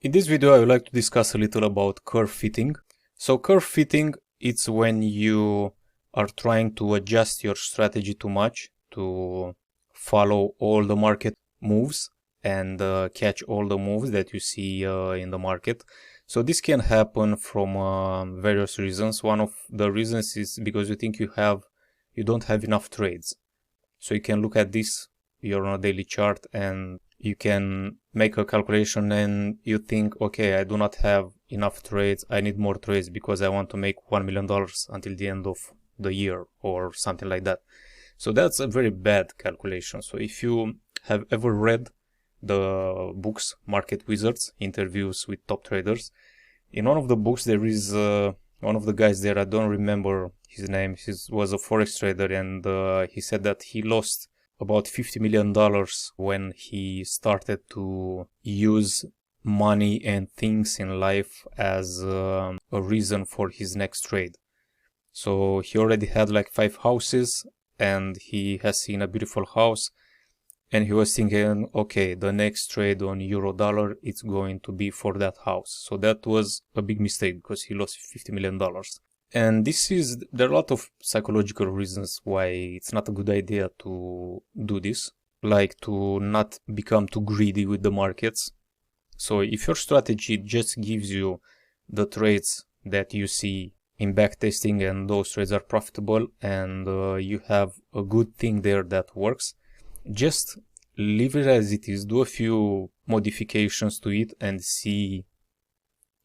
In this video, I would like to discuss a little about curve fitting. So curve fitting, it's when you are trying to adjust your strategy too much to follow all the market moves and catch all the moves that you see in the market. So this can happen from various reasons. One of the reasons is because you think you don't have enough trades. So you can look at this, you're on a daily chart, and you can make a calculation and you think, okay, I do not have enough trades, I need more trades because I want to make $1 million until the end of the year or something like that. So that's a very bad calculation. So if you have ever read the books Market Wizards, interviews with top traders, in one of the books there is one of the guys there, I don't remember his name, he was a forex trader, and he said that he lost about $50 million when he started to use money and things in life as a reason for his next trade. So he already had like 5 houses and he has seen a beautiful house and he was thinking, okay, the next trade on euro dollar, it's going to be for that house. So that was a big mistake because he lost $50 million. And there are a lot of psychological reasons why it's not a good idea to do this, like to not become too greedy with the markets. So if your strategy just gives you the trades that you see in backtesting and those trades are profitable and you have a good thing there that works, just leave it as it is, do a few modifications to it and see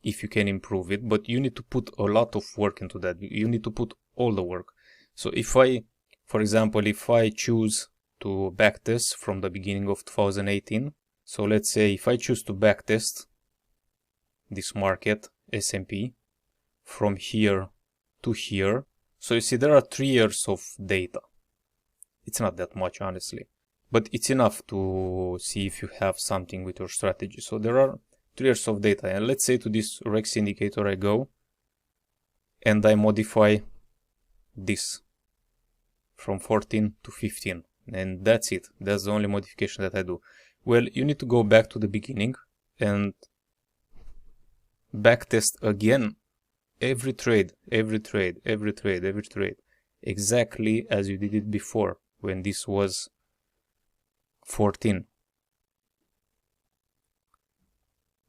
if you can improve it, but you need to put a lot of work into that. You need to put all the work. So for example, if I choose to backtest from the beginning of 2018, so let's say if I choose to backtest this market, S&P, from here to here, so you see there are 3 years of data. It's not that much, honestly, but it's enough to see if you have something with your strategy. So there are 3 years of data, and let's say to this REX indicator I go and I modify this from 14 to 15, and that's it. That's the only modification that I do. Well, you need to go back to the beginning and backtest again every trade, exactly as you did it before when this was 14.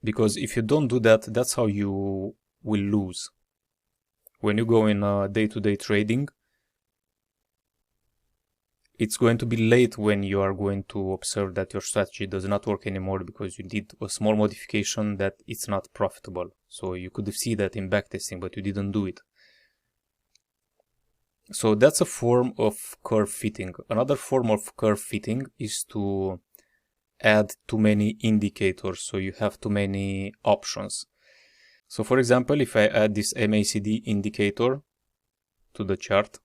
Because if you don't do that, that's how you will lose. When you go in day-to-day trading, it's going to be late when you are going to observe that your strategy does not work anymore because you did a small modification that it's not profitable. So you could see that in backtesting, but you didn't do it. So that's a form of curve fitting. Another form of curve fitting is to add too many indicators, so you have too many options. So for example, if I add this MACD indicator to the chart,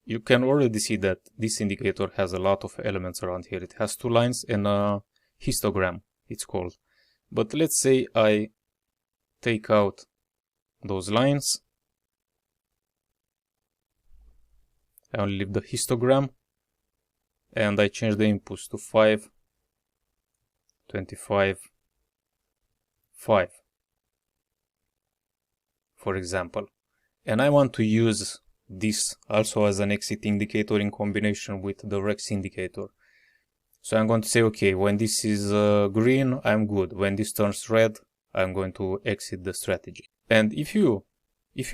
you can already see that this indicator has a lot of elements around here. It has 2 lines and a histogram, it's called. But let's say I take out those lines, I only leave the histogram, and I change the inputs to 5, 25, 5, for example. And I want to use this also as an exit indicator in combination with the REX indicator. So I'm going to say, okay, when this is green, I'm good. When this turns red, I'm going to exit the strategy. And if you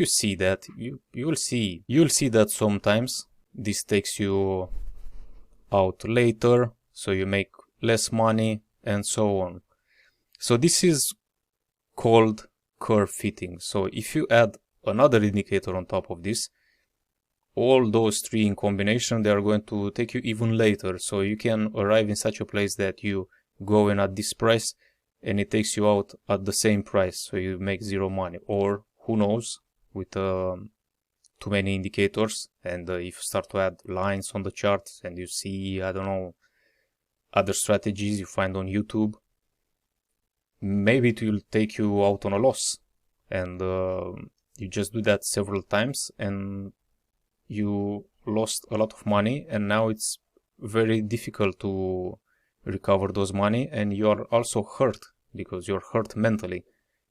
see that, you'll see that sometimes this takes you out later, so you make less money and so on. So this is called curve fitting. So if you add another indicator on top of this, all those 3 in combination, they are going to take you even later. So you can arrive in such a place that you go in at this price and it takes you out at the same price, so you make 0 money. Or who knows, with too many indicators, and if you start to add lines on the chart and you see, I don't know, other strategies you find on YouTube, maybe it will take you out on a loss, and you just do that several times and you lost a lot of money, and now it's very difficult to recover those money, and you are also hurt because you're hurt mentally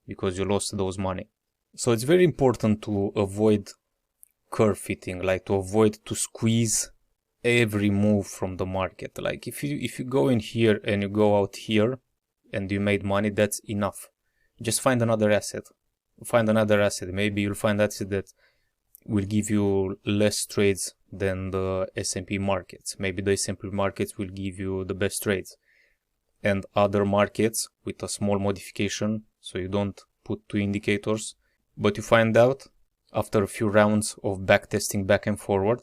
because you lost those money. So it's very important to avoid curve fitting, like to avoid to squeeze every move from the market. Like if you go in here and you go out here and you made money, that's enough. Just find another asset. Maybe you'll find that asset that will give you less trades than the S&P markets. Maybe the S&P markets will give you the best trades, and other markets with a small modification, so you don't put two indicators, but you find out after a few rounds of backtesting back and forward,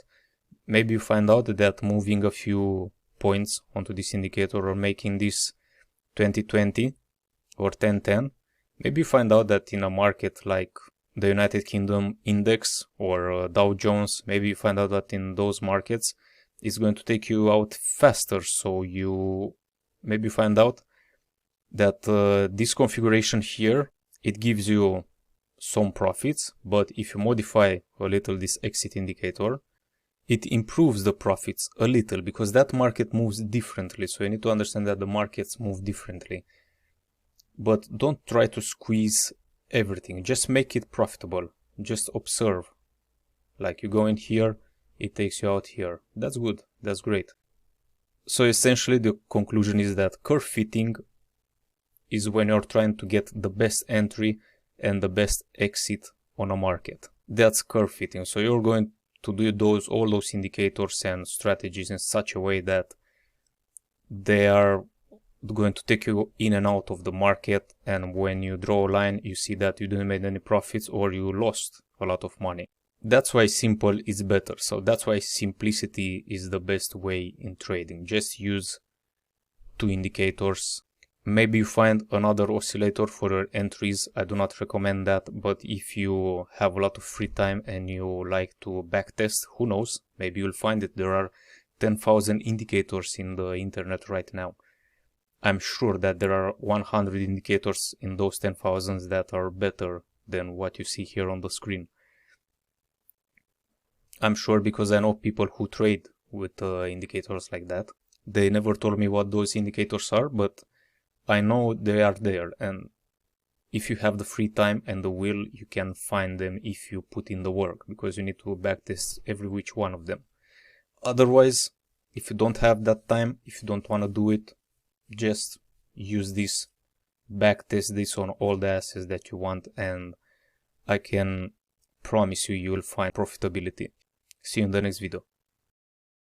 maybe you find out that moving a few points onto this indicator or making this 2020 or 1010, maybe you find out that in a market like the United Kingdom index or Dow Jones, maybe you find out that in those markets it's going to take you out faster. So you maybe find out that this configuration here, it gives you some profits, but if you modify a little this exit indicator, it improves the profits a little because that market moves differently. So you need to understand that the markets move differently. But don't try to squeeze everything. Just make it profitable. Just observe. Like you go in here, it takes you out here. That's good. That's great. So essentially the conclusion is that curve fitting is when you're trying to get the best entry and the best exit on a market. That's curve fitting. So you're going to do all those indicators and strategies in such a way that they are going to take you in and out of the market, and when you draw a line you see that you didn't make any profits or you lost a lot of money. That's why simple is better. So that's why simplicity is the best way in trading. Just use two indicators. Maybe you find another oscillator for your entries. I do not recommend that, but if you have a lot of free time and you like to backtest, who knows, maybe you'll find it. There are 10,000 indicators in the internet right now. I'm sure that there are 100 indicators in those 10,000 that are better than what you see here on the screen. I'm sure because I know people who trade with indicators like that. They never told me what those indicators are, but I know they are there, and if you have the free time and the will, you can find them if you put in the work, because you need to backtest every which one of them. Otherwise, if you don't have that time, if you don't want to do it, just use this, backtest this on all the assets that you want, and I can promise you, you will find profitability. See you in the next video.